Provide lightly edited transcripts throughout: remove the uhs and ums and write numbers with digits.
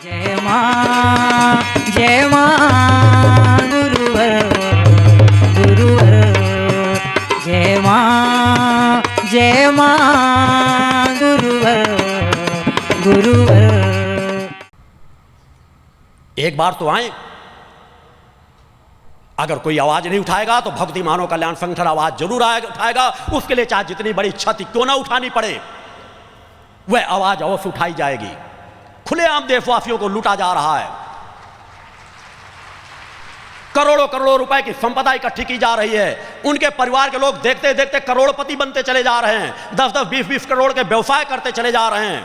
जय मां गुरुवर गुरुवर जय मां गुरुवर गुरुवर। एक बार तो आए, अगर कोई आवाज नहीं उठाएगा तो भक्ति मानव कल्याण संगठन आवाज जरूर उठाएगा। उसके लिए चाहे जितनी बड़ी क्षति क्यों ना उठानी पड़े, वह आवाज अवश्य उठाई जाएगी। खुलेआम देशवासियों को लूटा जा रहा है, करोड़ों करोड़ों रुपए की संपदा इकट्ठी की जा रही है। उनके परिवार के लोग देखते देखते करोड़पति बनते चले जा रहे हैं, 10-10, 20-20 करोड़ के व्यवसाय करते चले जा रहे हैं।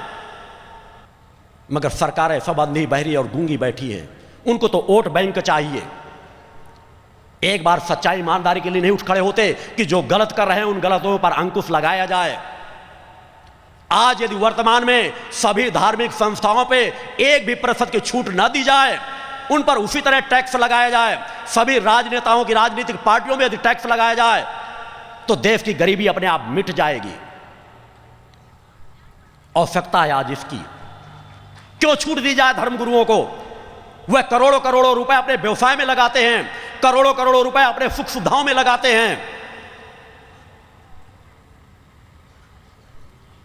मगर सरकारें सब अंधी बहरी और गूंगी बैठी हैं। उनको तो वोट बैंक चाहिए। एक बार सच्चाई ईमानदारी के लिए नहीं उठ खड़े होते कि जो गलत कर रहे हैं उन गलतों पर अंकुश लगाया जाए। आज यदि वर्तमान में सभी धार्मिक संस्थाओं पे 1% की छूट न दी जाए, उन पर उसी तरह टैक्स लगाया जाए, सभी राजनेताओं की राजनीतिक पार्टियों में यदि टैक्स लगाया जाए, तो देश की गरीबी अपने आप मिट जाएगी। आवश्यकता है आज इसकी। क्यों छूट दी जाए धर्मगुरुओं को? वह करोड़ों करोड़ों रुपए अपने व्यवसाय में लगाते हैं, करोड़ों करोड़ों रुपए अपने सुख सुविधाओं में लगाते हैं।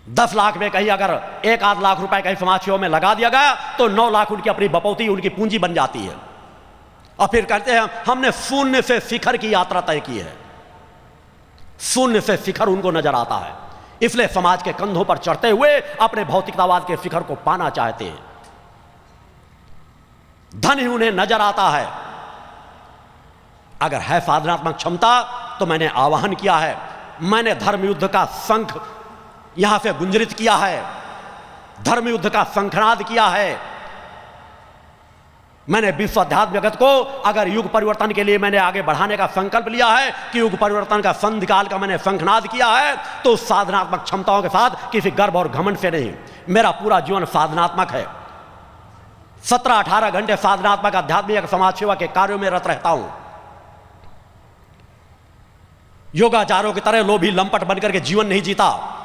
10 लाख में कहीं अगर 1-8 लाख रुपए कहीं समाज सेवा में लगा दिया गया तो 9 लाख उनकी अपनी बपौती, उनकी पूंजी बन जाती है। और फिर कहते हैं हमने शून्य से शिखर की यात्रा तय की है। शून्य से शिखर उनको नजर आता है, इसलिए समाज के कंधों पर चढ़ते हुए अपने भौतिकतावाद के शिखर को पाना चाहते हैं। धन ही उन्हें नजर आता है। अगर है साधनात्मक क्षमता तो मैंने आह्वान किया है, मैंने धर्म युद्ध का शंख यहां से गुंजरित किया है, धर्म युद्ध का शंखनाद किया है। मैंने विश्व अध्यात्म जगत को अगर युग परिवर्तन के लिए मैंने आगे बढ़ाने का संकल्प लिया है कि युग परिवर्तन का संधिकाल का मैंने शंखनाद किया है, तो साधनात्मक क्षमताओं के साथ किसी गर्व और घमंड से नहीं। मेरा पूरा जीवन साधनात्मक है। 17-18 घंटे साधनात्मक आध्यात्मिक समाज सेवा के कार्यों में रत रहता हूं। योगाचारों की तरह लोभी लंपट बनकर के जीवन नहीं जीता।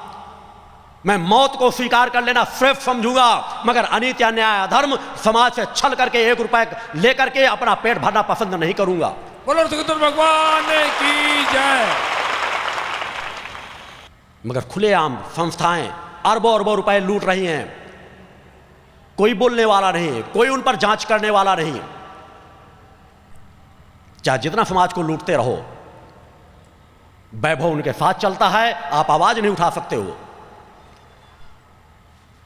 मैं मौत को स्वीकार कर लेना श्रेष्ठ समझूंगा, मगर अनीति अन्याय अधर्म समाज से छल करके 1 रुपए लेकर के अपना पेट भरना पसंद नहीं करूंगा। बोलो सतगुरु भगवान की जय। मगर खुलेआम संस्थाएं अरबों अरबों रुपए लूट रही हैं, कोई बोलने वाला नहीं, कोई उन पर जांच करने वाला नहीं। चाहे जितना समाज को लूटते रहो, वैभव उनके साथ चलता है, आप आवाज नहीं उठा सकते हो।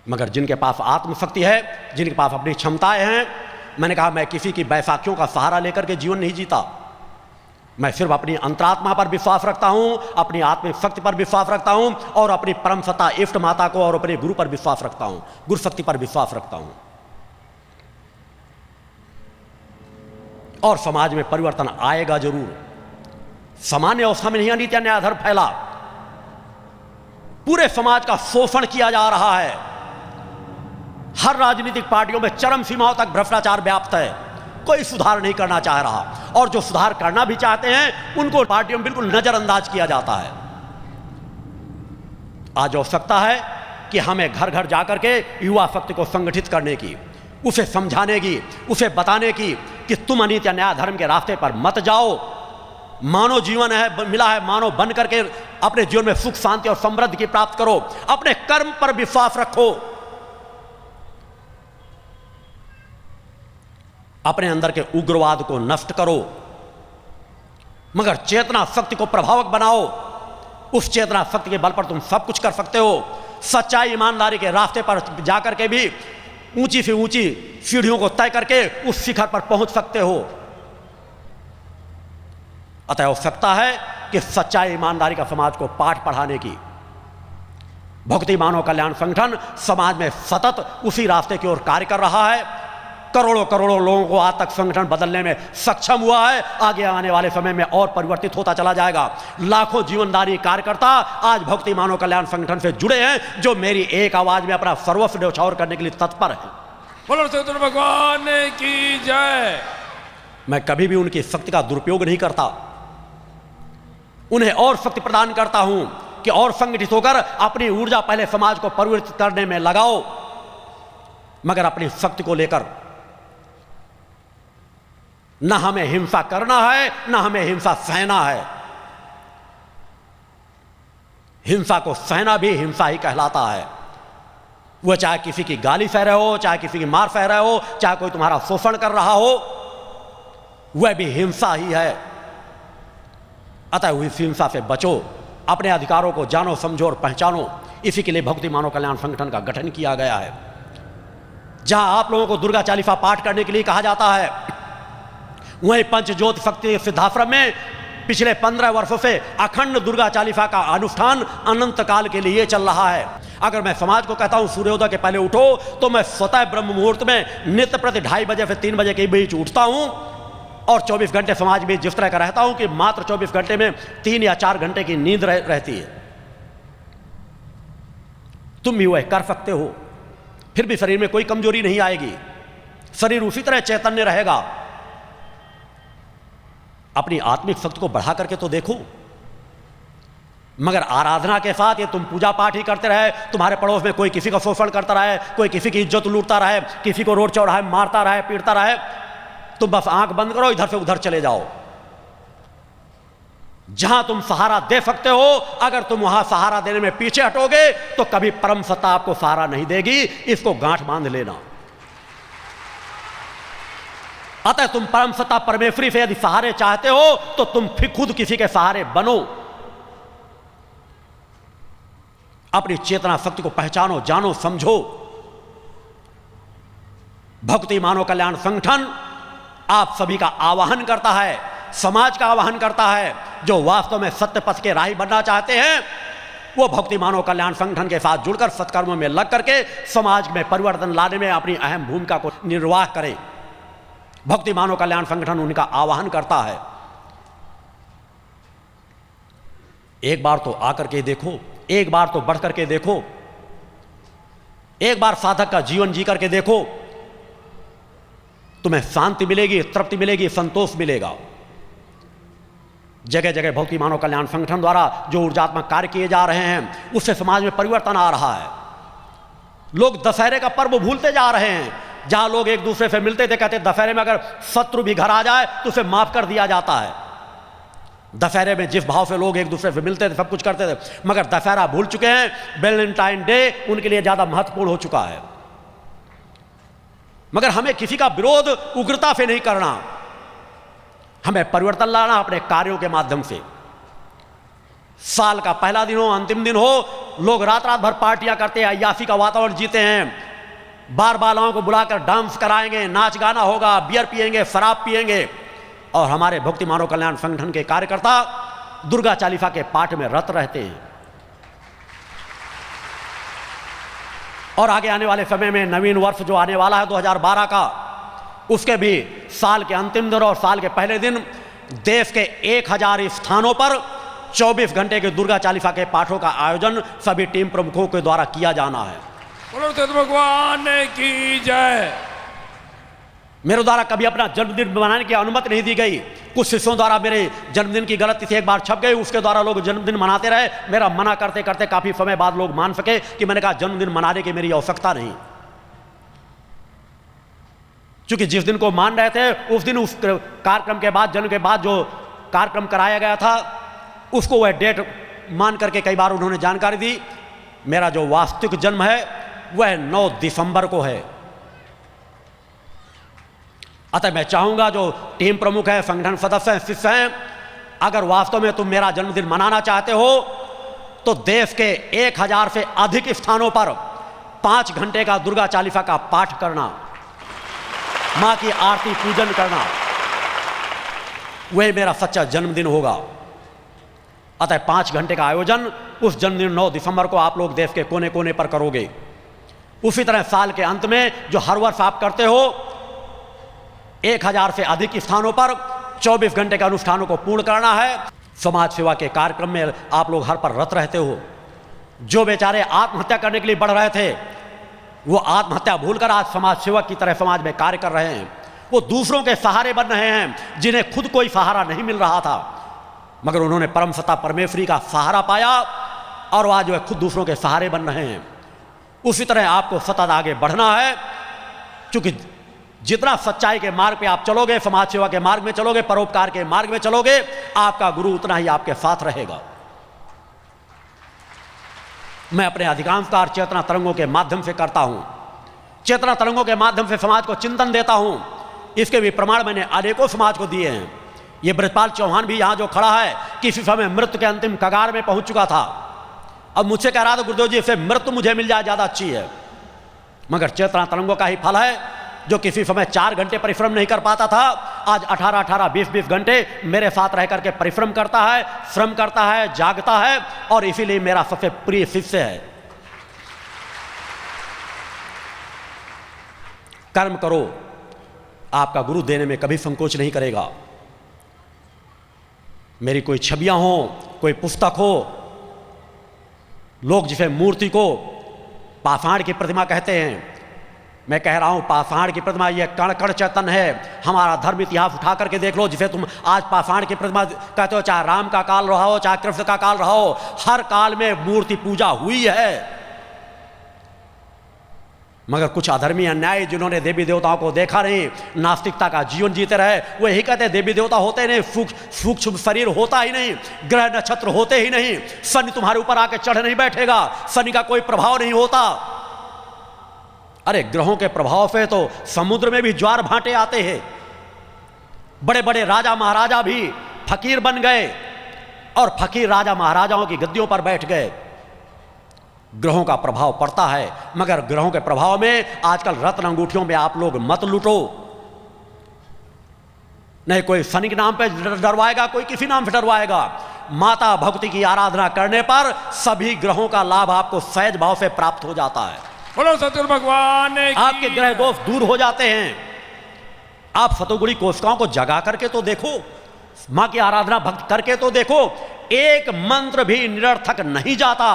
मगर जिनके पास आत्मशक्ति है, जिनके पास अपनी क्षमताएं हैं, मैंने कहा मैं किसी की बैसाखियों का सहारा लेकर के जीवन नहीं जीता। मैं सिर्फ अपनी अंतरात्मा पर विश्वास रखता हूं, अपनी आत्मिक शक्ति पर विश्वास रखता हूं और अपनी परम सत्ता इष्ट माता को और अपने गुरु पर विश्वास रखता हूं, गुरु शक्ति पर विश्वास रखता हूं। और समाज में परिवर्तन आएगा जरूर। सामान्य अवस्था में नहीं अनीति अन्याय अधर्म फैला, पूरे समाज का शोषण किया जा रहा है। हर राजनीतिक पार्टियों में चरम सीमाओं तक भ्रष्टाचार व्याप्त है। कोई सुधार नहीं करना चाह रहा, और जो सुधार करना भी चाहते हैं उनको पार्टियों में बिल्कुल नजरअंदाज किया जाता है। आज आवश्यकता है कि हमें घर घर जाकर के युवा शक्ति को संगठित करने की, उसे समझाने की, उसे बताने की कि तुम अनीति अन्याय धर्म के रास्ते पर मत जाओ। मानव जीवन है, मिला है, मानव बन करके अपने जीवन में सुख शांति और समृद्धि की प्राप्त करो। अपने कर्म पर विश्वास रखो, अपने अंदर के उग्रवाद को नष्ट करो, मगर चेतना शक्ति को प्रभावक बनाओ। उस चेतना शक्ति के बल पर तुम सब कुछ कर सकते हो। सच्चाई ईमानदारी के रास्ते पर जाकर के भी ऊंची से ऊंची सीढ़ियों को तय करके उस शिखर पर पहुंच सकते हो। अतः आवश्यकता है कि सच्चाई ईमानदारी का समाज को पाठ पढ़ाने की। भक्ति मानव कल्याण संगठन समाज में सतत उसी रास्ते की ओर कार्य कर रहा है। करोड़ों करोड़ों लोगों को आज तक संगठन बदलने में सक्षम हुआ है। आगे आने वाले समय में और परिवर्तित होता चला जाएगा। लाखों जीवनदारी कार्यकर्ता आज भक्ति मानव कल्याण संगठन से जुड़े हैं, जो मेरी एक आवाज में अपना सर्वस्व न्यौछावर करने के लिए तत्पर है। बोलो सतगुरु भगवान की जय। मैं कभी भी उनकी शक्ति का दुरुपयोग नहीं करता, उन्हें और शक्ति प्रदान करता हूं कि और संगठित होकर अपनी ऊर्जा पहले समाज को परिवर्तित करने में लगाओ। मगर अपनी शक्ति को लेकर न हमें हिंसा करना है, न हमें हिंसा सहना है। हिंसा को सहना भी हिंसा ही कहलाता है। वह चाहे किसी की गाली सह रहे हो, चाहे किसी की मार सह रहे हो, चाहे कोई तुम्हारा शोषण कर रहा हो, वह भी हिंसा ही है। अतः इस हिंसा से बचो, अपने अधिकारों को जानो, समझो और पहचानो। इसी के लिए भक्ति मानव कल्याण संगठन का गठन किया गया है। जहां आप लोगों को दुर्गा चालीसा पाठ करने के लिए कहा जाता है, वहीं पंचज्योत शक्ति सिद्धाश्रम में पिछले 15 वर्षों से अखंड दुर्गा चालीसा का अनुष्ठान अनंत काल के लिए चल रहा है। अगर मैं समाज को कहता हूं सूर्योदय के पहले उठो, तो मैं स्वतः ब्रह्म मुहूर्त में नित्य प्रति 2:30 बजे से 3 बजे के बीच उठता हूं और 24 घंटे समाज में जिस तरह का रहता हूं कि मात्र 24 घंटे में 3 या 4 घंटे की नींद रहती है। तुम भी वह कर सकते हो, फिर भी शरीर में कोई कमजोरी नहीं आएगी, शरीर उसी तरह चैतन्य रहेगा। अपनी आत्मिक शक्ति को बढ़ा करके तो देखो। मगर आराधना के साथ ये तुम पूजा पाठ ही करते रहे, तुम्हारे पड़ोस में कोई किसी का शोषण करता रहे, कोई किसी की इज्जत लूटता रहे, किसी को रोड चौराहे मारता रहे, पीटता रहे, तुम बस आंख बंद करो, इधर से उधर चले जाओ। जहां तुम सहारा दे सकते हो, अगर तुम वहां सहारा देने में पीछे हटोगे तो कभी परम सत्ता आपको सहारा नहीं देगी। इसको गांठ बांध लेना। अतः तुम परम सत्ता परमेश्वरी से यदि सहारे चाहते हो तो तुम फिर खुद किसी के सहारे बनो। अपनी चेतना शक्ति को पहचानो, जानो, समझो। भक्ति मानव कल्याण संगठन आप सभी का आवाहन करता है, समाज का आवाहन करता है। जो वास्तव में सत्य पथ के राही बनना चाहते हैं, वो भक्ति मानव कल्याण संगठन के साथ जुड़कर सत्कर्मों में लग करके समाज में परिवर्तन लाने में अपनी अहम भूमिका को निर्वाह करें। भक्ति मानव कल्याण संगठन उनका आवाहन करता है। एक बार तो आकर के देखो, एक बार तो बढ़ करके देखो, एक बार साधक का जीवन जी करके देखो, तुम्हें शांति मिलेगी, तृप्ति मिलेगी, संतोष मिलेगा। जगह जगह भक्ति मानव कल्याण संगठन द्वारा जो ऊर्जात्मक कार्य किए जा रहे हैं, उससे समाज में परिवर्तन आ रहा है। लोग दशहरे का पर्व भूलते जा रहे हैं। जहां लोग एक दूसरे से मिलते थे, कहते दशहरे में अगर शत्रु भी घर आ जाए तो उसे माफ कर दिया जाता है। दशहरे में जिस भाव से लोग एक दूसरे से मिलते थे, सब कुछ करते थे, मगर दशहरा भूल चुके हैं। वैलेंटाइन डे उनके लिए ज्यादा महत्वपूर्ण हो चुका है। मगर हमें किसी का विरोध उग्रता से नहीं करना, हमें परिवर्तन लाना अपने कार्यों के माध्यम से। साल का पहला दिन हो, अंतिम दिन हो, लोग रात रात भर पार्टियां करते हैं, अय्याशी का वातावरण जीते हैं। बार बालाओं को बुलाकर डांस कराएंगे, नाच गाना होगा, बियर पिएंगे, शराब पिएंगे, और हमारे भक्ति मानव कल्याण संगठन के कार्यकर्ता दुर्गा चालीसा के पाठ में रत रहते हैं। और आगे आने वाले समय में नवीन वर्ष जो आने वाला है 2012 का, उसके भी साल के अंतिम दिन और साल के पहले दिन देश के 1000 स्थानों पर 24 घंटे के दुर्गा चालीसा के पाठों का आयोजन सभी टीम प्रमुखों के द्वारा किया जाना है। बोलो तो भगवान की जय। मेरे द्वारा कभी अपना जन्मदिन मनाने की अनुमति नहीं दी गई। कुछ शिष्यों द्वारा मेरे जन्मदिन की गलत तिथि एक बार छप गई, उसके द्वारा लोग जन्मदिन मनाते रहे। मेरा मना करते करते काफी समय बाद लोग मान सके कि मैंने कहा जन्मदिन मनाने की मेरी आवश्यकता नहीं। क्योंकि जिस दिन को मान रहे थे, उस दिन उस कार्यक्रम के बाद, जन्म के बाद जो कार्यक्रम कराया गया था, उसको वह डेट मान करके कई बार उन्होंने जानकारी दी। मेरा जो वास्तविक जन्म है वह 9 दिसंबर को है। अतः मैं चाहूंगा जो टीम प्रमुख है, संगठन सदस्य हैं, शिष्य हैं, अगर वास्तव में तुम मेरा जन्मदिन मनाना चाहते हो तो देश के 1000 से अधिक स्थानों पर 5 घंटे का दुर्गा चालीसा का पाठ करना, मां की आरती पूजन करना, वही मेरा सच्चा जन्मदिन होगा। अतः 5 घंटे का आयोजन उस जन्मदिन 9 दिसंबर को आप लोग देश के कोने कोने पर करोगे। उसी तरह साल के अंत में जो हर वर्ष आप करते हो, 1000 से अधिक स्थानों पर 24 घंटे के अनुष्ठानों को पूर्ण करना है। समाज सेवा के कार्यक्रम में आप लोग हर पर रत रहते हो। जो बेचारे आत्महत्या करने के लिए बढ़ रहे थे, वो आत्महत्या भूलकर आज समाज सेवक की तरह समाज में कार्य कर रहे हैं। वो दूसरों के सहारे बन रहे हैं जिन्हें खुद कोई सहारा नहीं मिल रहा था, मगर उन्होंने परम सत्ता परमेश्वरी का सहारा पाया और आज वे खुद दूसरों के सहारे बन रहे हैं। उसी तरह आपको सतत आगे बढ़ना है। क्योंकि जितना सच्चाई के मार्ग पे आप चलोगे, समाज सेवा के मार्ग में चलोगे, परोपकार के मार्ग में चलोगे, आपका गुरु उतना ही आपके साथ रहेगा। मैं अपने अधिकांश कार्य चेतना तरंगों के माध्यम से करता हूं। चेतना तरंगों के माध्यम से समाज को चिंतन देता हूं। इसके भी प्रमाण मैंने अनेकों समाज को दिए हैं। ये ब्रजपाल चौहान भी यहां जो खड़ा है, किसी समय मृत्यु के अंतिम कगार में पहुंच चुका था। अब मुझसे कह रहा था, गुरुदेव जी इससे मृत्यु मुझे मिल जाए ज्यादा अच्छी है। मगर चेतना तरंगों का ही फल है, जो किसी समय 4 घंटे परिश्रम नहीं कर पाता था, आज 18-18, 20-20 घंटे मेरे साथ रह करके परिश्रम करता है, श्रम करता है, जागता है, और इसीलिए मेरा सबसे प्रिय शिष्य है। कर्म करो, आपका गुरु देने में कभी संकोच नहीं करेगा। मेरी कोई छवियां हो, कोई पुस्तक हो, लोग जिसे मूर्ति को पाषाण की प्रतिमा कहते हैं, मैं कह रहा हूं पाषाण की प्रतिमा ये कण कण चैतन्य है। हमारा धर्म इतिहास उठा करके देख लो, जिसे तुम आज पाषाण की प्रतिमा कहते हो, चाहे राम का काल रहा हो, चाहे कृष्ण का काल रहा हो, हर काल में मूर्ति पूजा हुई है। मगर कुछ अधर्मी अन्यायी जिन्होंने देवी देवताओं को देखा नहीं, नास्तिकता का जीवन जीते रहे, वो यही कहते हैं देवी देवता होते नहीं, सूक्ष्म शरीर होता ही नहीं, ग्रह नक्षत्र होते ही नहीं, शनि तुम्हारे ऊपर आके चढ़ नहीं बैठेगा, शनि का कोई प्रभाव नहीं होता। अरे ग्रहों के प्रभाव से तो समुद्र में भी ज्वार भांटे आते हैं। बड़े बड़े राजा महाराजा भी फकीर बन गए, और फकीर राजा महाराजाओं की गद्दियों पर बैठ गए। ग्रहों का प्रभाव पड़ता है, मगर ग्रहों के प्रभाव में आजकल रत्न अंगूठियों में आप लोग मत लूटो। नहीं कोई शनि के नाम पे डरवाएगा, कोई किसी नाम पे डरवाएगा। माता भक्ति की आराधना करने पर सभी ग्रहों का लाभ आपको सहज भाव से प्राप्त हो जाता है। बोलो सतगुरु भगवान की आपके ग्रह दोष दूर हो जाते हैं। आप सतोगुणी कोशिकाओं को जगा करके तो देखो, मां की आराधना भक्त करके तो देखो, एक मंत्र भी निरर्थक नहीं जाता,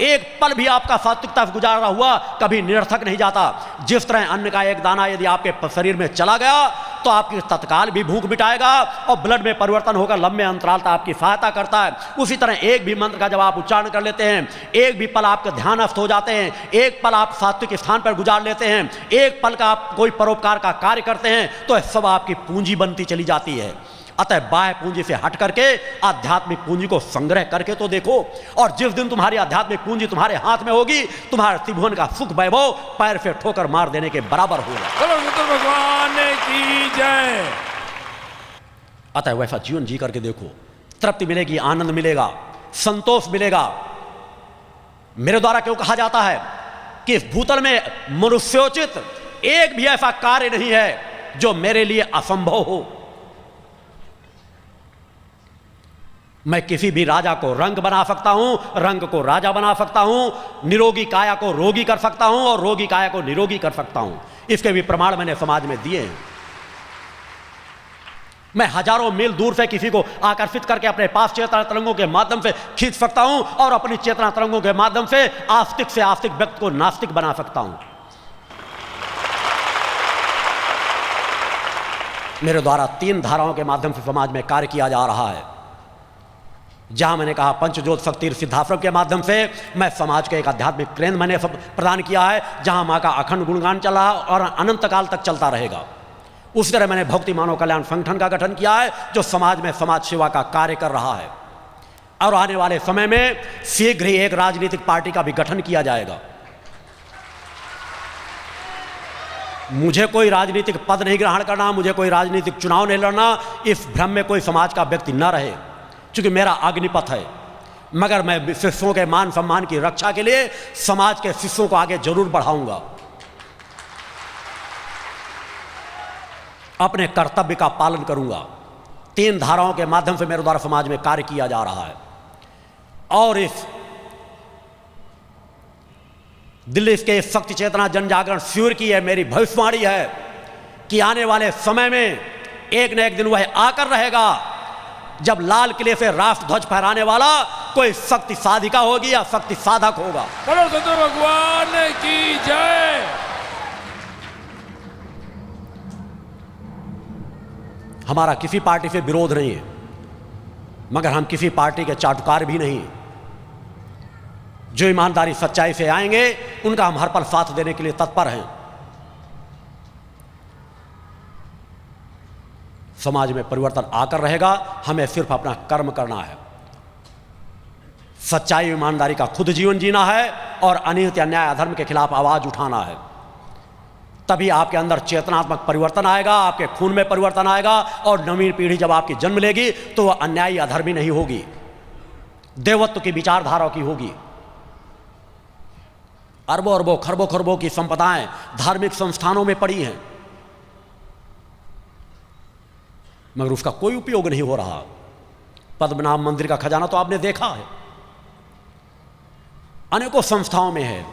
एक पल भी आपका सात्विकता से गुजारा हुआ कभी निरर्थक नहीं जाता। जिस तरह अन्न का एक दाना यदि आपके शरीर में चला गया तो आपकी तत्काल भी भूख मिटाएगा और ब्लड में परिवर्तन होकर लंबे अंतराल तक आपकी सहायता करता है। उसी तरह एक भी मंत्र का जब आप उच्चारण कर लेते हैं, एक भी पल आपके ध्यानस्थ हो जाते हैं, एक पल आप सात्विक स्थान पर गुजार लेते हैं, एक पल का आप कोई परोपकार का कार्य करते हैं, तो सब आपकी पूंजी बनती चली जाती है। अतः बाह्य पूंजी से हट करके आध्यात्मिक पूंजी को संग्रह करके तो देखो, और जिस दिन तुम्हारी आध्यात्मिक पूंजी तुम्हारे हाथ में होगी, तुम्हारे त्रिभुवन का सुख वैभव पैर से ठोकर मार देने के बराबर होगा। बोलो सतगुरु भगवान की जय। अतः वैसा जीवन जी करके देखो, तृप्ति मिलेगी, आनंद मिलेगा, संतोष मिलेगा। मेरे द्वारा क्यों कहा जाता है कि इस भूतल में मनुष्योचित एक भी ऐसा कार्य नहीं है जो मेरे लिए असंभव हो। मैं किसी भी राजा को रंग बना सकता हूं, रंग को राजा बना सकता हूं, निरोगी काया को रोगी कर सकता हूं और रोगी काया को निरोगी कर सकता हूं। इसके भी प्रमाण मैंने समाज में दिए हैं। मैं हजारों मील दूर से किसी को आकर्षित करके अपने पास चेतना तरंगों के माध्यम से खींच सकता हूं, और अपनी चेतना तरंगों के माध्यम से आस्तिक से आस्तिक व्यक्ति को नास्तिक बना सकता हूं। मेरे द्वारा 3 धाराओं के माध्यम से समाज में कार्य किया जा रहा है। जहां मैंने कहा पंचज्योत शक्ति सिद्धाश्रम के माध्यम से मैं समाज के एक आध्यात्मिक केंद्र मैंने प्रदान किया है, जहां मां का अखंड गुणगान चला और अनंत काल तक चलता रहेगा। उसी तरह मैंने भक्ति मानव कल्याण संगठन का गठन किया है, जो समाज में समाज सेवा का कार्य कर रहा है, और आने वाले समय में शीघ्र ही एक राजनीतिक पार्टी का भी गठन किया जाएगा। मुझे कोई राजनीतिक पद नहीं ग्रहण करना, मुझे कोई राजनीतिक चुनाव नहीं लड़ना, इस भ्रम में कोई समाज का व्यक्ति न रहे, क्योंकि मेरा अग्निपथ है। मगर मैं शिष्यों के मान सम्मान की रक्षा के लिए समाज के शिष्यों को आगे जरूर बढ़ाऊंगा। अपने कर्तव्य का पालन करूंगा। 3 धाराओं के माध्यम से मेरे द्वारा समाज में कार्य किया जा रहा है, और इस दिल्ली के शक्ति चेतना जन जागरण शिविर की है मेरी भविष्यवाणी है कि आने वाले समय में एक न एक दिन वह आकर रहेगा जब लाल किले से राष्ट्र ध्वज फहराने वाला कोई शक्ति साधिका होगी या शक्ति साधक होगा। बोलो सतगुरु भगवान की जय। हमारा किसी पार्टी से विरोध नहीं है, मगर हम किसी पार्टी के चाटुकार भी नहीं। जो ईमानदारी सच्चाई से आएंगे उनका हम हर पल साथ देने के लिए तत्पर हैं। समाज में परिवर्तन आकर रहेगा। हमें सिर्फ अपना कर्म करना है, सच्चाई ईमानदारी का खुद जीवन जीना है और अनियत अन्याय अधर्म के खिलाफ आवाज उठाना है। तभी आपके अंदर चेतनात्मक परिवर्तन आएगा, आपके खून में परिवर्तन आएगा और नवीन पीढ़ी जब आपकी जन्म लेगी तो वह अन्यायी अधर्मी नहीं होगी, देवत्व की विचारधाराओं की होगी। अरबों अरबों खरबों खरबों की संपदाएं धार्मिक संस्थानों में पड़ी हैं, मगर उसका कोई उपयोग नहीं हो रहा। पद्मनाभ मंदिर का खजाना तो आपने देखा है, अनेकों संस्थाओं में है।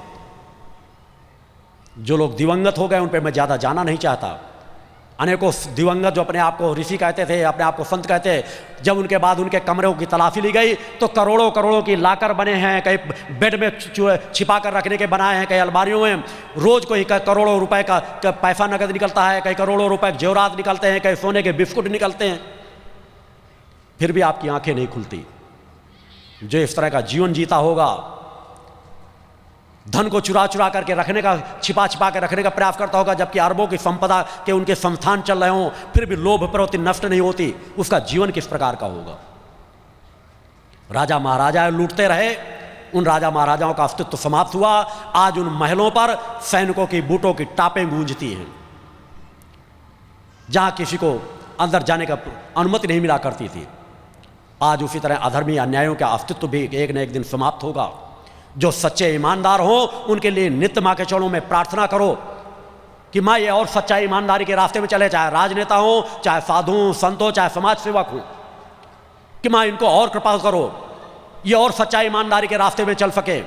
जो लोग दिवंगत हो गए उन पर मैं ज़्यादा जाना नहीं चाहता। अनेकों दिवंगत जो अपने आप को ऋषि कहते थे, अपने आप को संत कहते, जब उनके बाद उनके कमरों की तलाशी ली गई तो करोड़ों करोड़ों की लाकर बने हैं, कहीं बेड में छिपा कर रखने के बनाए हैं, कहीं अलमारियों में रोज कोई करोड़ों रुपए का पैसा नकद निकलता है, कहीं करोड़ों रुपए के जेवरात निकलते हैं, कहीं सोने के बिस्कुट निकलते हैं, फिर भी आपकी आंखें नहीं खुलती। जो इस तरह का जीवन जीता होगा, धन को चुरा चुरा करके रखने का, छिपा छिपा के रखने का प्रयास करता होगा, जबकि अरबों की संपदा के उनके संस्थान चल रहे हों, फिर भी लोभ प्रवृत्ति नष्ट नहीं होती, उसका जीवन किस प्रकार का होगा। राजा महाराजा लूटते रहे, उन राजा महाराजाओं का अस्तित्व समाप्त हुआ। आज उन महलों पर सैनिकों की बूटों की टापें गूंजती हैं, जहां किसी को अंदर जाने का अनुमति नहीं मिला करती थी। आज उसी तरह अधर्मी अन्यायों का अस्तित्व भी एक न एक दिन समाप्त होगा। जो सच्चे ईमानदार हो उनके लिए नित्य मां के चरणों में प्रार्थना करो कि मां ये और सच्चाई ईमानदारी के रास्ते में चले, चाहे राजनेता हो, चाहे साधु संत हो, चाहे समाज सेवक हो, कि मां इनको और कृपा करो, ये और सच्चाई ईमानदारी के रास्ते में चल सके।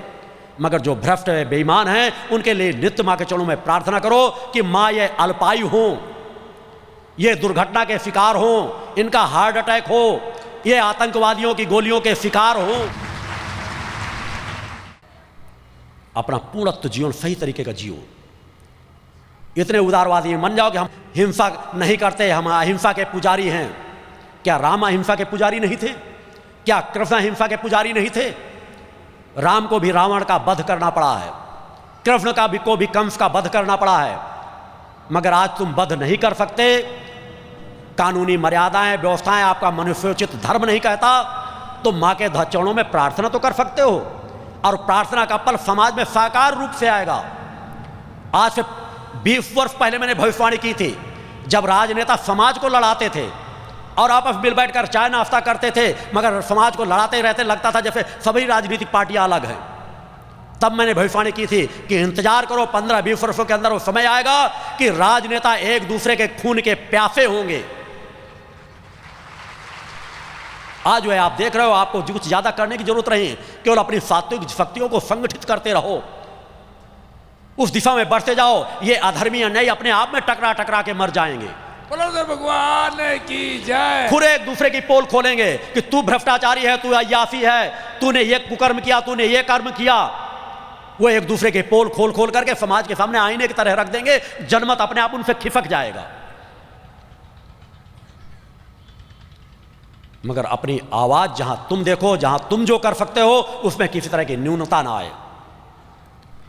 मगर जो भ्रष्ट है, बेईमान हैं, उनके लिए नित्य मां के चरणों में प्रार्थना करो कि मां ये अल्पायु हो, ये दुर्घटना के शिकार हो, इनका हार्ट अटैक हो, ये आतंकवादियों की गोलियों के शिकार हो। अपना पूर्णत्व जीवन सही तरीके का जियो। इतने उदारवादी मान जाओ कि हम हिंसा नहीं करते, हम अहिंसा के पुजारी हैं। क्या राम अहिंसा के पुजारी नहीं थे? क्या कृष्ण अहिंसा के पुजारी नहीं थे? राम को भी रावण का वध करना पड़ा है, कृष्ण को भी कंस का वध करना पड़ा है, मगर आज तुम वध नहीं कर सकते। कानूनी मर्यादाएं, व्यवस्थाएं आपका मनुष्योचित धर्म नहीं कहता, तो मां के चरणों में प्रार्थना तो कर सकते हो, और प्रार्थना का फल समाज में साकार रूप से आएगा। आज से 20 वर्ष पहले मैंने भविष्यवाणी की थी, जब राजनेता समाज को लड़ाते थे और आपस में मिल बैठकर चाय नाश्ता करते थे, मगर समाज को लड़ाते रहते, लगता था जैसे सभी राजनीतिक पार्टियां अलग हैं। तब मैंने भविष्यवाणी की थी कि इंतजार करो, 15-20 वर्षों के अंदर वो समय आएगा कि राजनेता एक दूसरे के खून के प्यासे होंगे। आज जो है आप देख रहे हो, आपको कुछ ज्यादा करने की जरूरत नहीं, केवल अपनी सात्विक शक्तियों को संगठित करते रहो, उस दिशा में बढ़ते जाओ। ये अधर्मी अन्यायी अपने आप में टकरा टकरा के मर जाएंगे। बोलो भगवान की जय। खुरे एक दूसरे की पोल खोलेंगे कि तू भ्रष्टाचारी है, तू अय्यासी है, तूने ये कुकर्म किया, तूने ये कर्म किया। वो एक दूसरे के पोल खोल खोल करके समाज के सामने आईने की तरह रख देंगे, जनमत अपने आप उनसे खिसक जाएगा। मगर अपनी आवाज जहां तुम देखो, जहां तुम जो कर सकते हो, उसमें किसी तरह की न्यूनता ना आए।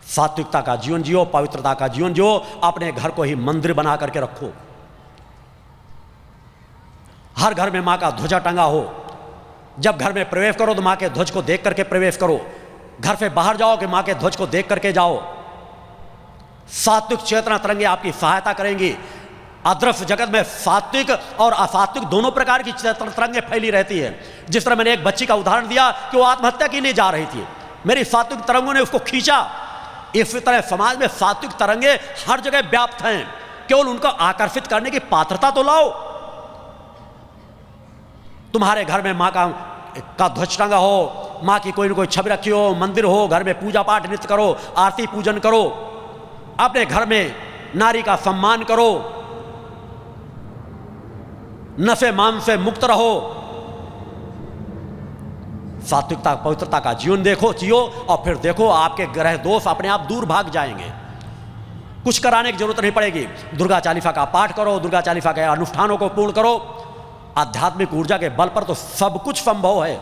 सात्विकता का जीवन जियो, पवित्रता का जीवन जियो, अपने घर को ही मंदिर बना करके रखो। हर घर में मां का ध्वजा टंगा हो। जब घर में प्रवेश करो तो मां के ध्वज को देख करके प्रवेश करो। घर से बाहर जाओ कि मां के ध्वज को देख करके जाओ। सात्विक चेतना तरंगे आपकी सहायता करेंगी। अदृश्य जगत में सात्विक और असात्विक दोनों प्रकार की तरंगें फैली रहती है। जिस तरह मैंने एक बच्ची का उदाहरण दिया कि वो आत्महत्या की नहीं जा रही थी, मेरी सात्विक तरंगों ने उसको खींचा। इसी तरह समाज में सात्विक तरंगे हर जगह व्याप्त हैं, केवल उनको आकर्षित करने की पात्रता तो लाओ। तुम्हारे घर में मां का ध्वज टंगा हो, मां की कोई न कोई छवि रखी हो, मंदिर हो, घर में पूजा पाठ नित्य करो, आरती पूजन करो, अपने घर में नारी का सम्मान करो, नशे मान से मुक्त रहो। सात्विकता पवित्रता का जीवन देखो, जियो, और फिर देखो आपके ग्रह दोष अपने आप दूर भाग जाएंगे। कुछ कराने की जरूरत नहीं पड़ेगी। दुर्गा चालीसा का पाठ करो, दुर्गा चालीसा के अनुष्ठानों को पूर्ण करो। आध्यात्मिक ऊर्जा के बल पर तो सब कुछ संभव है।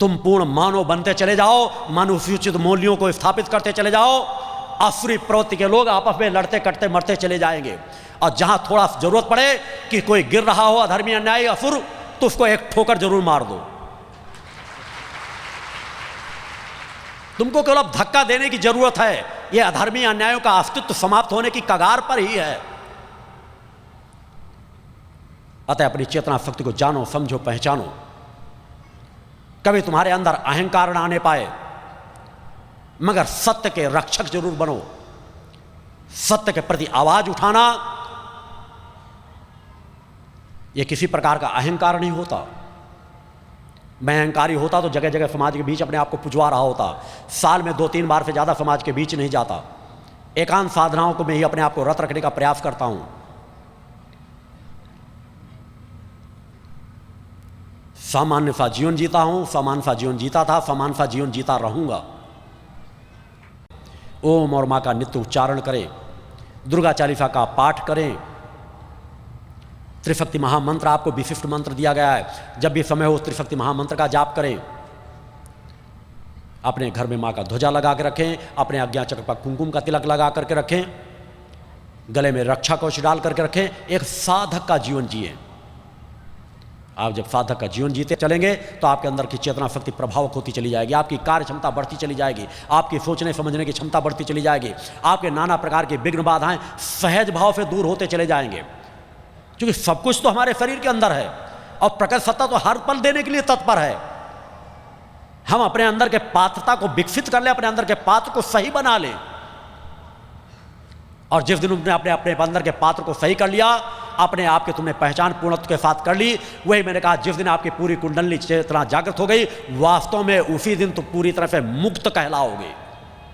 तुम पूर्ण मानव बनते चले जाओ, मानवोचित मूल्यों को स्थापित करते चले जाओ, आसुरी प्रवृत्ति के लोग आपस में लड़ते कटते मरते चले जाएंगे। और जहां थोड़ा जरूरत पड़े कि कोई गिर रहा हो अधर्मी अन्यायी असुर, तो उसको एक ठोकर जरूर मार दो। तुमको केवल अब धक्का देने की जरूरत है। यह अधर्मी अन्यायों का अस्तित्व समाप्त होने की कगार पर ही है। अतः अपनी चेतना शक्ति को जानो, समझो, पहचानो। कभी तुम्हारे अंदर अहंकार न आने पाए, मगर सत्य के रक्षक जरूर बनो। सत्य के प्रति आवाज उठाना यह किसी प्रकार का अहंकार नहीं होता। मैं अहंकारी होता तो जगह जगह समाज के बीच अपने आप को पुजवा रहा होता। साल में 2-3 बार से ज्यादा समाज के बीच नहीं जाता। एकांत साधनाओं को मैं ही अपने आप को रत रखने का प्रयास करता हूं। सामान्य सा जीवन जीता हूं, सामान्य सा जीवन जीता था, सामान्य सा जीवन जीता रहूंगा। ओम और मां का नित्य उच्चारण करें, दुर्गा चालीसा का पाठ करें। त्रिशक्ति महामंत्र आपको विशिष्ट मंत्र दिया गया है। जब भी समय हो त्रिशक्ति महामंत्र का जाप करें। अपने घर में मां का ध्वजा लगा के रखें, अपने आज्ञा चक्र पर कुमकुम का तिलक लगा करके रखें, गले में रक्षा कवच डाल करके रखें। एक साधक का जीवन जिए। आप जब साधक का जीवन जीते चलेंगे तो आपके अंदर की चेतना शक्ति प्रभावक होती चली जाएगी। आपकी कार्य क्षमता बढ़ती चली जाएगी। आपकी सोचने समझने की क्षमता बढ़ती चली जाएगी। आपके नाना प्रकार की विघ्न बाधाएं सहज भाव से दूर होते चले जाएंगे। क्योंकि सब कुछ तो हमारे शरीर के अंदर है और प्रकट सत्ता तो हर पल देने के लिए तत्पर है। हम अपने अंदर के पात्रता को विकसित कर लें, अपने अंदर के पात्र को सही बना लें। और जिस दिन तुमने अपने अपने अंदर के पात्र को सही कर लिया, अपने आप की तुमने पहचान पूर्णत्व के साथ कर ली, वही मैंने कहा जिस दिन आपकी पूरी कुंडली चेतना जागृत हो गई, वास्तव में उसी दिन तुम पूरी तरह से मुक्त कहलाओगे।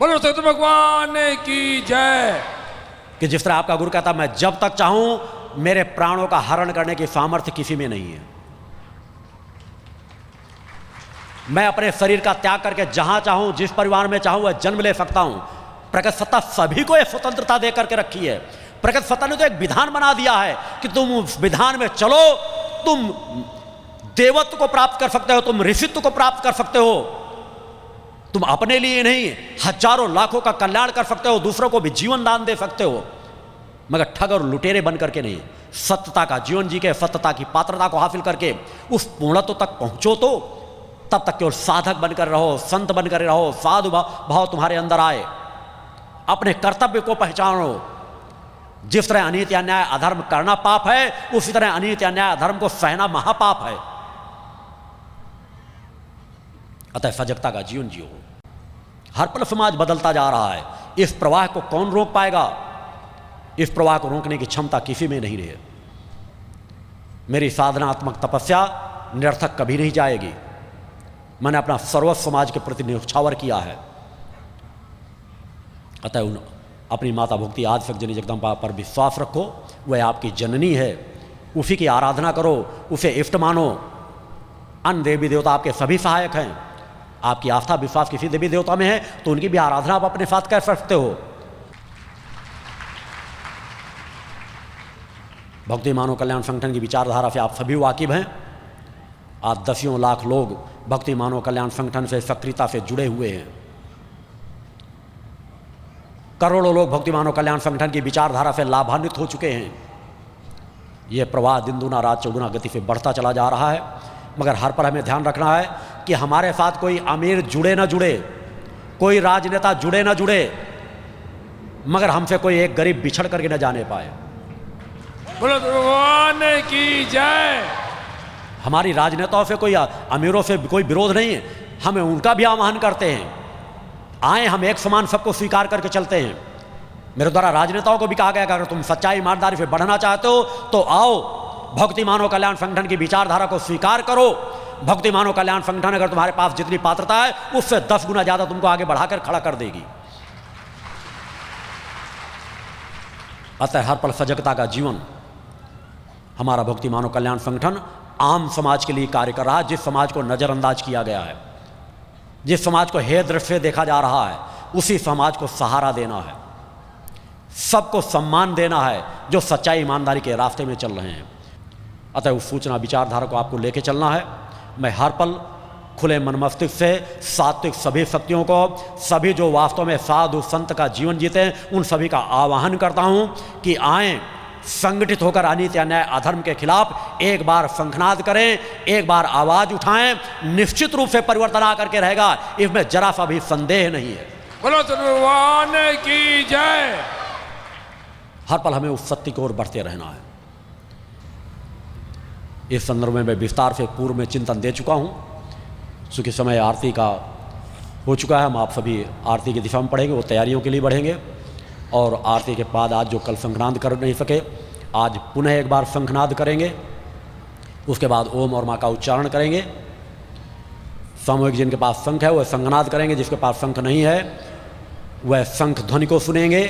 बोलो सत्य भगवान की जय। कि जिस तरह आपका गुरु कहता मैं जब तक चाहूं मेरे प्राणों का हरण करने की सामर्थ्य किसी में नहीं है। मैं अपने शरीर का त्याग करके जहां चाहूं जिस परिवार में चाहूं वह जन्म ले सकता हूं। प्रकट सत्ता सभी को एक स्वतंत्रता दे करके रखी है। प्रकट सत्ता ने तो एक विधान बना दिया है कि तुम उस विधान में चलो, तुम देवत्व को प्राप्त कर सकते हो, तुम ऋषित्व को प्राप्त कर सकते हो। तुम अपने लिए नहीं हजारों लाखों का कल्याण कर सकते हो, दूसरों को भी जीवन दान दे सकते हो, मगर ठग और लुटेरे बन करके नहीं। सत्यता का जीवन जी के, सत्यता की पात्रता को हासिल करके उस पूर्णत्व तक पहुंचो। तो तब तक केवल साधक बनकर रहो, संत बनकर रहो, साधु भाव तुम्हारे अंदर आए। अपने कर्तव्य को पहचानो। जिस तरह अनीति अन्याय अधर्म करना पाप है, उसी तरह अनीति अन्याय अधर्म को सहना महापाप है। अतः सजगता का जीवन जियो। हर पल समाज बदलता जा रहा है। इस प्रवाह को कौन रोक पाएगा? इस प्रवाह को रोकने की क्षमता किसी में नहीं रही। मेरी साधनात्मक तपस्या निरर्थक कभी नहीं जाएगी। मैंने अपना सर्वस्व समाज के प्रति न्यौछावर किया है। अतः अपनी माता भक्ति आदि शक्ति जनी जगदम्बा पर विश्वास रखो। वह आपकी जननी है, उसी की आराधना करो, उसे इष्ट मानो। अन्य देवी देवता आपके सभी सहायक हैं। आपकी आस्था विश्वास किसी देवी देवता में है तो उनकी भी आराधना आप अपने साथ कर सकते हो। भक्ति मानव कल्याण संगठन की विचारधारा से आप सभी वाकिफ हैं। आज 10 लाख लोग भक्ति मानव कल्याण संगठन से सक्रियता से जुड़े हुए हैं। करोड़ों लोग भक्ति मानव कल्याण संगठन की विचारधारा से लाभान्वित हो चुके हैं। यह प्रवाह दिन दूना रात चौगुना गति से बढ़ता चला जा रहा है। मगर हर पर हमें ध्यान रखना है कि हमारे साथ कोई अमीर जुड़े ना जुड़े, कोई राजनेता जुड़े ना जुड़े, मगर हमसे कोई एक गरीब बिछड़ करके न जाने पाए। बोलो भगवान की जय। हमारी राजनेताओं से कोई अमीरों से कोई विरोध नहीं है। हमें उनका भी आह्वान करते हैं, आए हम एक समान सबको स्वीकार करके चलते हैं। मेरे द्वारा राजनेताओं को भी कहा गया कि अगर तुम सच्चाई ईमानदारी से बढ़ना चाहते हो तो आओ, भक्ति मानव कल्याण संगठन की विचारधारा को स्वीकार करो। भक्ति मानव कल्याण संगठन अगर तुम्हारे पास जितनी पात्रता है उससे 10 गुना ज्यादा तुमको आगे बढ़ाकर खड़ा कर देगी। अतः हर पल सजगता का जीवन। हमारा भक्ति मानव कल्याण संगठन आम समाज के लिए कार्य कर रहा है। जिस समाज को नजरअंदाज किया गया है, जिस समाज को हे दृष्टि से देखा जा रहा है, उसी समाज को सहारा देना है, सबको सम्मान देना है जो सच्चाई ईमानदारी के रास्ते में चल रहे हैं। अतः उस सूचना विचारधारा को आपको लेके चलना है। मैं हर पल खुले मन मस्तिष्क से सात्विक सभी शक्तियों को, सभी जो वास्तव में साधु संत का जीवन जीते हैं, उन सभी का आह्वान करता हूं कि आएं, संगठित होकर अनीति अन्याय अधर्म के खिलाफ एक बार शंखनाद करें, एक बार आवाज उठाएं। निश्चित रूप से परिवर्तन आकर के रहेगा, इसमें जरा सा भी संदेह नहीं है। बोलो तो भगवान की जय। हर पल हमें उस सत्य की ओर बढ़ते रहना है। इस संदर्भ में मैं विस्तार से पूर्व में चिंतन दे चुका हूं। चूँकि समय आरती का हो चुका है, हम आप सभी आरती की दिशा में पढ़ेंगे, वो तैयारियों के लिए बढ़ेंगे। और आरती के बाद आज जो कल शंखनाद कर नहीं सके, आज पुनः एक बार शंखनाद करेंगे। उसके बाद ओम और माँ का उच्चारण करेंगे। सामूहिक जिनके पास शंख है वह शंखनाद करेंगे, जिसके पास शंख नहीं है वह शंख ध्वनि को सुनेंगे।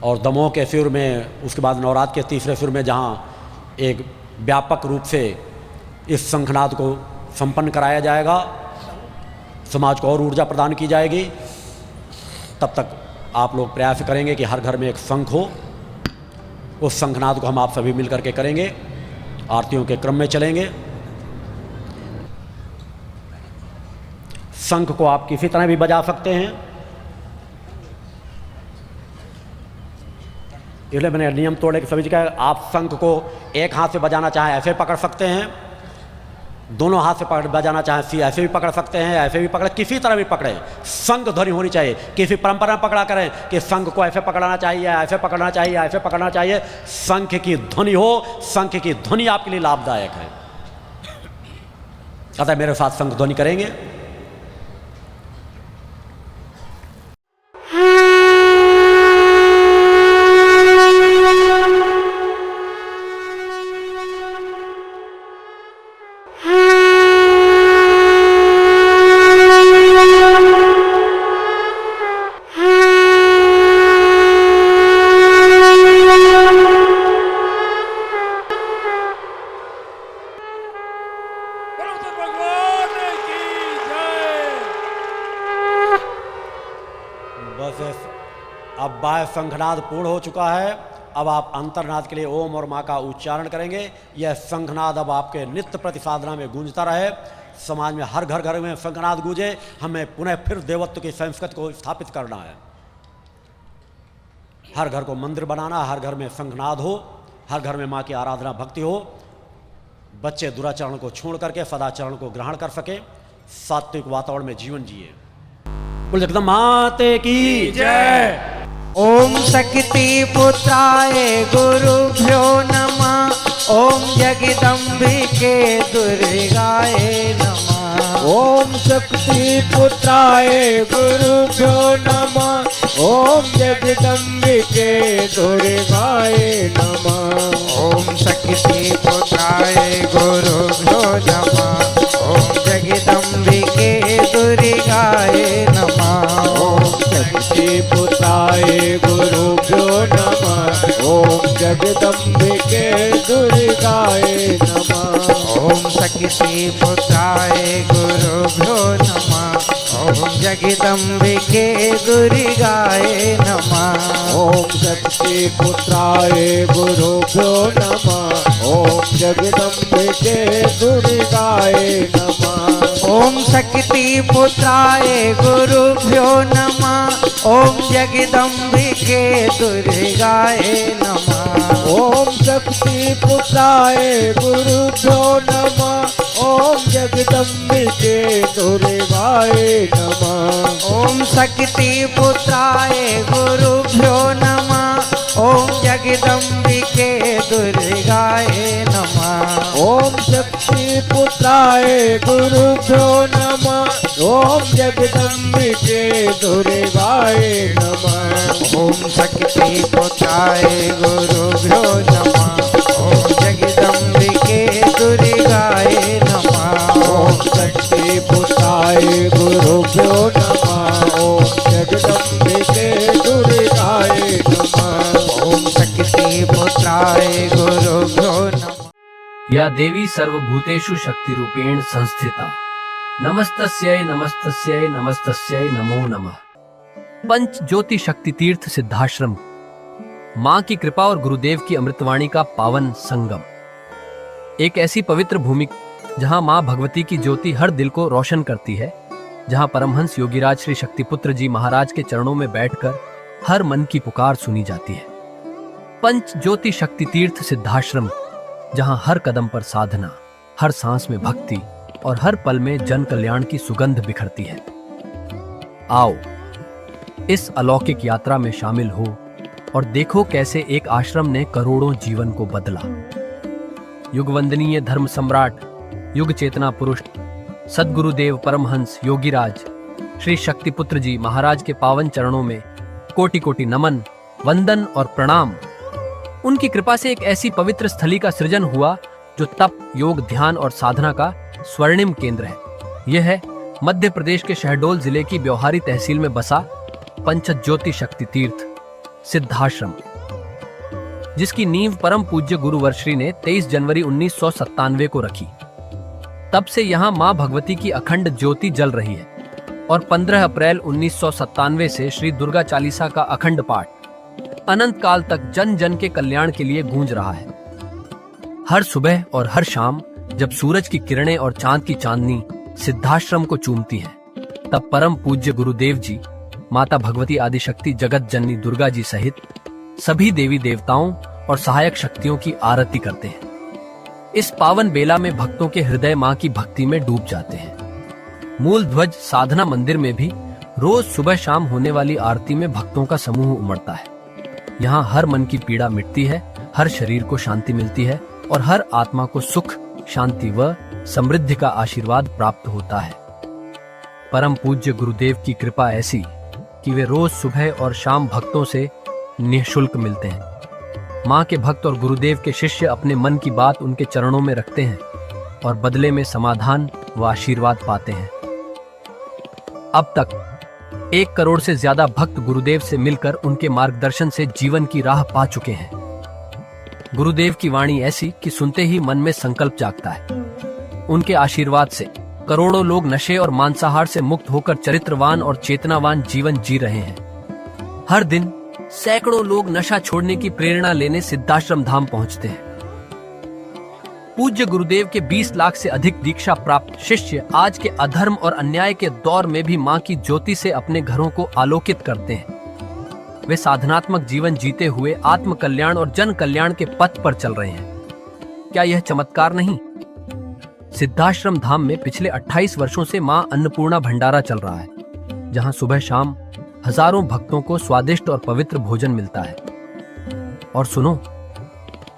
और दमोह के सुर में, उसके बाद नवरात्र के तीसरे सुर में, जहाँ एक व्यापक रूप से इस शंखनाद को संपन्न कराया जाएगा, समाज को और ऊर्जा प्रदान की जाएगी। तब तक आप लोग प्रयास करेंगे कि हर घर में एक शंख हो। उस शंखनाद को हम आप सभी मिलकर के करेंगे, आरतियों के क्रम में चलेंगे। शंख को आप किसी तरह भी बजा सकते हैं, इसलिए मैंने नियम तोड़ने की सभी जगह आप शंख को एक हाथ से बजाना चाहें ऐसे पकड़ सकते हैं, दोनों हाथ से पकड़ बजाना चाहें ऐसे भी पकड़ सकते हैं, ऐसे भी पकड़, किसी तरह भी पकड़ें, शंख ध्वनि होनी चाहिए। किसी परंपरा में पकड़ा करें कि शंख को ऐसे पकड़ना चाहिए, ऐसे पकड़ना चाहिए, ऐसे पकड़ना चाहिए। शंख की ध्वनि हो, शंख की ध्वनि आपके लिए लाभदायक है। अतः मेरे साथ शंख ध्वनि करेंगे। अब बाह्य शंखनाद पूर्ण हो चुका है। अब आप अंतर्नाद के लिए ओम और माँ का उच्चारण करेंगे। यह शंखनाद अब आपके नित्य प्रति साधना में गूंजता रहे, समाज में हर घर घर में शंखनाद गूंजे। हमें पुनः फिर देवत्व की संस्कृति को स्थापित करना है। हर घर को मंदिर बनाना, हर घर में शंखनाद हो, हर घर में माँ की आराधना भक्ति हो। बच्चे दुराचरण को छोड़ करके सदाचरण को ग्रहण कर सके, सात्विक वातावरण में जीवन जिए। बोल जगदम्बा माते की जय। ओम शक्ति पुत्राय गुरुभ्यो नमः। ओम जगदम्बिके दुर्गाय नमः। ओम शक्ति पुत्राय गुरुभ्यो नमः। ओम जगदम्बिके दुर्गाय नमः। ओम शक्ति पुत्राय गुरुभ्यो नमः। ओम जगदम्बिके दुर्गाय नमः। ओम शक्ति पुत्राय गुरुभ्यो नमः। ओम जगदम्बिके दुर्गाय नमः। ओम शक्ति पुत्राय गुरुभ्यो नमः। ओम जगदम्बिके दुर्गाय नमः। ओम शक्ति पुत्राय गुरुभ्यो नमः। ओम जगदम्बिके दुर्गाय नमः। ओम शक्ति पुत्राय गुरुभ्यो नमः। ओम जगदम्बिके दुर्गाय नमः। ओम शक्ति पुत्राय गुरुभ्यो नमः। ओम जगदम्बिके दुर्गाय नमः। ओम शक्ति पुत्राय गुरुभ्यो नमः। ओम जगदम्बिके दुर्गाय नमः। ओम शक्ति पुत्राय गुरुभ्यो नमः। ओम जगदम्बिके दुर्गाय नमः। ओम शक्ति पुत्राय गुरुभ्यो नमः। ओम जगदम्बिके दुर्गाय नमः। ओम शक्ति पुत्राय गुरुभ्यो नमः। ओम जगदम्बिके दुर्गाय नमः। ओम शक्ति पुत्राय गुरुभ्यो नमः। या देवी सर्वभूतेषु शक्तिरूपेण संस्थिता। नमस्तस्यै नमस्तस्यै नमस्तस्यै नमो नमः। पंच ज्योति शक्ति तीर्थ सिद्धाश्रम, मां की कृपा और गुरुदेव की अमृतवाणी का पावन संगम, एक ऐसी पवित्र भूमि जहां मां भगवती की ज्योति हर दिल को रोशन करती है, जहां परमहंस योगीराज श्री शक्तिपुत्र जी महाराज के चरणों में बैठकर हर मन की पुकार सुनी जाती है। पंच ज्योति शक्ति तीर्थ सिद्धाश्रम, जहां हर कदम पर साधना, हर सांस में भक्ति और हर पल में जन कल्याण की सुगंध बिखरती है। आओ इस अलौकिक यात्रा में शामिल हो और देखो कैसे एक आश्रम ने करोड़ों जीवन को बदला। युगवंदनीय धर्म सम्राट, युग चेतना पुरुष सद्गुरुदेव परमहंस योगीराज श्री शक्तिपुत्र जी महाराज के पावन चरणों में कोटि कोटि नमन, वंदन और प्रणाम। उनकी कृपा से एक ऐसी पवित्र स्थली का सृजन हुआ जो तप, योग, ध्यान और साधना का स्वर्णिम केंद्र है। यह है मध्य प्रदेश के शहडोल जिले की ब्योहारी तहसील में बसा पंचज्योति शक्ति तीर्थ सिद्धाश्रम, जिसकी नींव परम पूज्य गुरु वर्श्री ने 23 जनवरी 1997 को रखी। तब से यहाँ मां भगवती की अखंड ज्योति जल रही है और 15 अप्रैल 1997 से श्री दुर्गा चालीसा का अखंड पाठ अनंत काल तक जन जन के कल्याण के लिए गूंज रहा है। हर सुबह और हर शाम जब सूरज की किरणें और चांद की चांदनी सिद्धाश्रम को चूमती है, तब परम पूज्य गुरुदेव जी माता भगवती आदिशक्ति जगत जननी दुर्गा जी सहित सभी देवी देवताओं और सहायक शक्तियों की आरती करते हैं। इस पावन बेला में भक्तों के हृदय मां की भक्ति में डूब जाते हैं। मूल ध्वज साधना मंदिर में भी रोज सुबह शाम होने वाली आरती में भक्तों का समूह उमड़ता है। यहाँ हर मन की पीड़ा मिटती है, हर शरीर को शांति मिलती है और हर आत्मा को सुख, शांति व समृद्धि का आशीर्वाद प्राप्त होता है। परम पूज्य गुरुदेव की कृपा ऐसी कि वे रोज सुबह और शाम भक्तों से निःशुल्क मिलते हैं। मां के भक्त और गुरुदेव के शिष्य अपने मन की बात उनके चरणों में रखते हैं और बदले में समाधान व आशीर्वाद पाते हैं। अब तक 1 करोड़ से ज्यादा भक्त गुरुदेव से मिलकर उनके मार्गदर्शन से जीवन की राह पा चुके हैं। गुरुदेव की वाणी ऐसी कि सुनते ही मन में संकल्प जागता है। उनके आशीर्वाद से करोड़ों लोग नशे और मांसाहार से मुक्त होकर चरित्रवान और चेतनावान जीवन जी रहे हैं। हर दिन सैकड़ों लोग नशा छोड़ने की प्रेरणा लेने सिद्धाश्रम धाम पहुंचते हैं। पूज्य गुरुदेव के 20 लाख से अधिक दीक्षा प्राप्त शिष्य आज के अधर्म और अन्याय के दौर में भी मां की ज्योति से अपने घरों को आलोकित करते हैं। वे साधनात्मक जीवन जीते हुए आत्म कल्याण और जन कल्याण के पथ पर चल रहे हैं। क्या यह चमत्कार नहीं? सिद्धाश्रम धाम में पिछले 28 वर्षों से मां अन्नपूर्णा भंडारा चल रहा है, जहां सुबह शाम हजारों भक्तों को स्वादिष्ट और पवित्र भोजन मिलता है। और सुनो,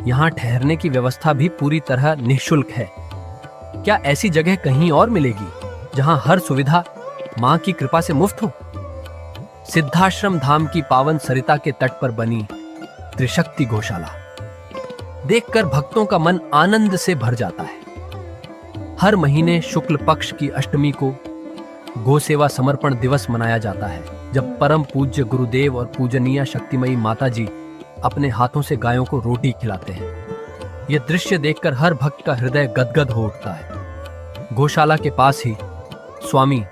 यहाँ ठहरने की व्यवस्था भी पूरी तरह निःशुल्क है। क्या ऐसी जगह कहीं और मिलेगी जहां हर सुविधा मां की कृपा से मुफ्त हो? सिद्धाश्रम धाम की पावन सरिता के तट पर बनी त्रिशक्ति गौशाला देखकर भक्तों का मन आनंद से भर जाता है। हर महीने शुक्ल पक्ष की अष्टमी को गौ सेवा समर्पण दिवस मनाया जाता है, जब परम पूज्य गुरुदेव और पूजनीय शक्तिमयी माता जी अपने हाथों से गायों को रोटी खिलाते हैं। यह दृश्य देखकर हर भक्त का हृदय गदगद हो उठता है। गौशाला के पास ही स्वामी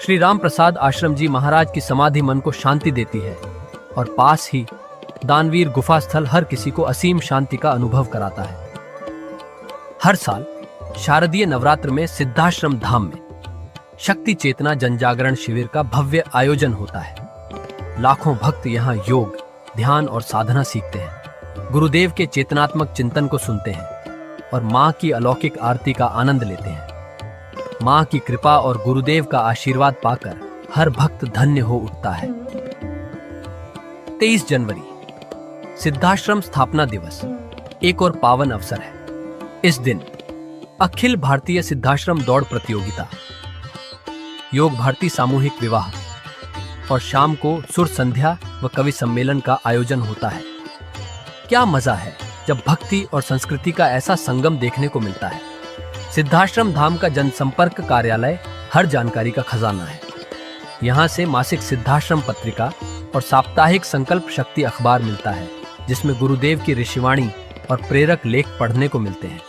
श्री राम प्रसाद आश्रम जी महाराज की समाधि मन को शांति देती है और पास ही दानवीर गुफा स्थल हर किसी को असीम शांति का अनुभव कराता है। हर साल शारदीय नवरात्र में सिद्धाश्रम धाम में शक्ति चेतना जनजागरण शिविर का भव्य आयोजन होता है। लाखों भक्त यहाँ योग, ध्यान और साधना सीखते हैं, गुरुदेव के चेतनात्मक चिंतन को सुनते हैं और मां की अलौकिक आरती का आनंद लेते हैं। मां की कृपा और गुरुदेव का आशीर्वाद पाकर हर भक्त धन्य हो उठता है। 23 जनवरी सिद्धाश्रम स्थापना दिवस एक और पावन अवसर है। इस दिन अखिल भारतीय सिद्धाश्रम दौड़ प्रतियोगिता, योग भारती सामूहिक विवाह और शाम को सुर संध्या व कवि सम्मेलन का आयोजन होता है। क्या मजा है जब भक्ति और संस्कृति का ऐसा संगम देखने को मिलता है। सिद्धाश्रम धाम का जनसंपर्क कार्यालय हर जानकारी का खजाना है। यहाँ से मासिक सिद्धाश्रम पत्रिका और साप्ताहिक संकल्प शक्ति अखबार मिलता है, जिसमें गुरुदेव की ऋषिवाणी और प्रेरक लेख पढ़ने को मिलते हैं।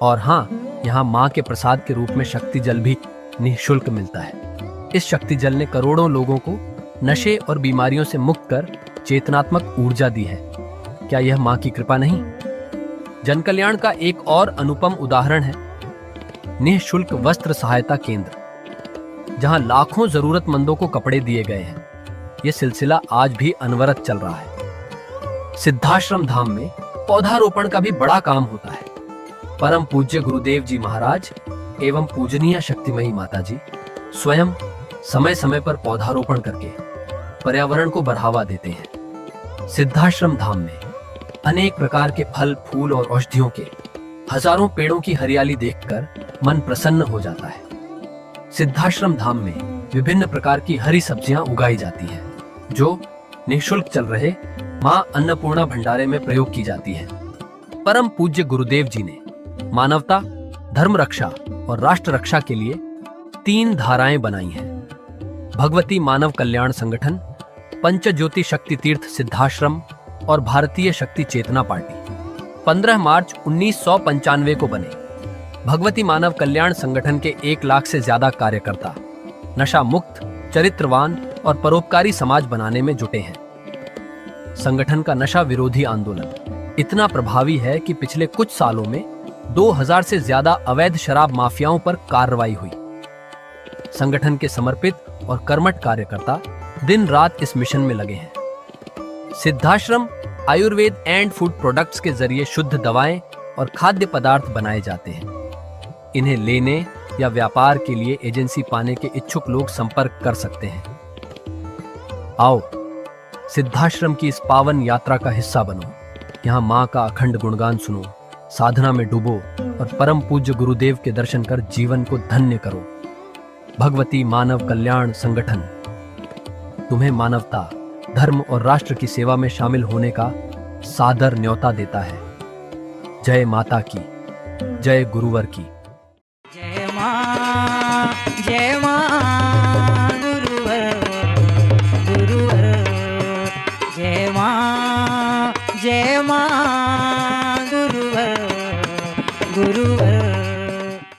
और हाँ, यहाँ माँ के प्रसाद के रूप में शक्ति जल भी निःशुल्क मिलता है। इस शक्ति जल ने करोड़ों लोगों को नशे और बीमारियों से मुक्त कर चेतनात्मक ऊर्जा दी है। क्या यह माँ की कृपा नहीं? जन कल्याण का एक और अनुपम उदाहरण है निःशुल्क वस्त्र सहायता केंद्र, जहां लाखों जरूरतमंदों को कपड़े दिए गए हैं। यह सिलसिला आज भी अनवरत चल रहा है। सिद्धाश्रम धाम में पौधारोपण का भी बड़ा काम होता है। परम पूज्य गुरुदेव जी महाराज एवं पूजनीय शक्तिमयी माता जी स्वयं समय समय पर पौधारोपण करके पर्यावरण को बढ़ावा देते हैं। सिद्धाश्रम धाम में अनेक प्रकार के फल, फूल और औषधियों के हजारों पेड़ों की हरियाली देखकर मन प्रसन्न हो जाता है। सिद्धाश्रम धाम में विभिन्न प्रकार की हरी सब्जियां उगाई जाती हैं, जो निःशुल्क चल रहे मां अन्नपूर्णा भंडारे में प्रयोग की जाती है। परम पूज्य गुरुदेव जी ने मानवता, धर्म रक्षा और राष्ट्र रक्षा के लिए 3 धाराएं बनाई हैं। भगवती मानव कल्याण संगठन, पंचज्योति शक्ति तीर्थ सिद्धाश्रम और भारतीय शक्ति चेतना पार्टी 15 मार्च 1995 को बने। भगवती मानव कल्याण संगठन के 1 लाख से ज्यादा कार्यकर्ता नशा मुक्त, चरित्रवान और परोपकारी समाज बनाने में जुटे हैं। संगठन का नशा विरोधी आंदोलन इतना प्रभावी है कि पिछले कुछ सालों में 2000 से ज्यादा अवैध शराब माफियाओं पर कार्रवाई हुई। संगठन के समर्पित और कर्मठ कार्यकर्ता दिन रात इस मिशन में लगे हैं। Siddhashram Ayurveda and food products के जरिए शुद्ध दवाएं और खाद्य पदार्थ बनाए जाते हैं। इन्हें लेने या व्यापार के लिए एजेंसी पाने के इच्छुक लोग संपर्क कर सकते हैं। आओ सिद्धाश्रम की इस पावन यात्रा का हिस्सा बनो। यहाँ माँ का अखंड गुणगान सुनो, साधना में डूबो और परम पूज्य गुरुदेव के दर्शन कर जीवन को धन्य करो। भगवती मानव कल्याण संगठन तुम्हें मानवता, धर्म और राष्ट्र की सेवा में शामिल होने का सादर न्योता देता है। जय माता की, जय गुरुवर की। जय मां, जय मां, गुरुवर, गुरुवर, जय मां, जय मां, गुरुवर, गुरुवर।